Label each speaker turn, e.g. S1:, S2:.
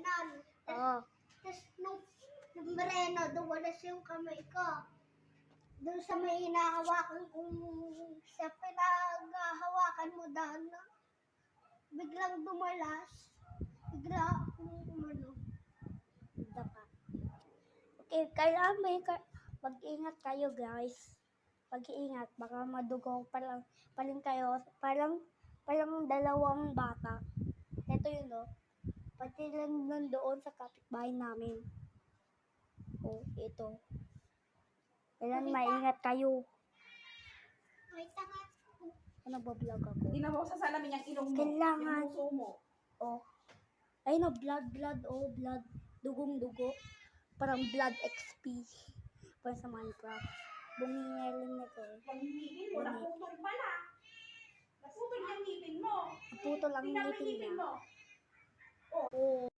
S1: ganon.
S2: Oo.
S1: Tapos nung mereno, dumalas yung kamay ko. Doon sa may hinahawakan kong, sa pinaghahawakan mo dahil na, biglang dumalas. Bigla akong umano.
S2: Dapa. Okay, kailangan mag-ingat kayo guys. Pag-iingat, baka madugo paling kayo, parang dalawang bata. Ito yun pati lang nandoon sa kapitbahay namin. Ito. Kailangan maingat kayo.
S1: May tanga.
S2: Nagbablog ako.
S3: Hindi na mo sa salamin yung ilong mo.
S2: Kailangan.
S3: Yung puso mo.
S2: Ay no, blood. Blood. Dugong-dugo. Parang blood XP. Parang sa Minecraft. Bumingilin na ko.
S3: Yung ngipin mo, naputol pala. Naputol yung ngipin mo.
S2: Naputol ang
S3: Tingnan mo yung
S2: ngipin
S3: ngipin
S2: niya.
S3: mo.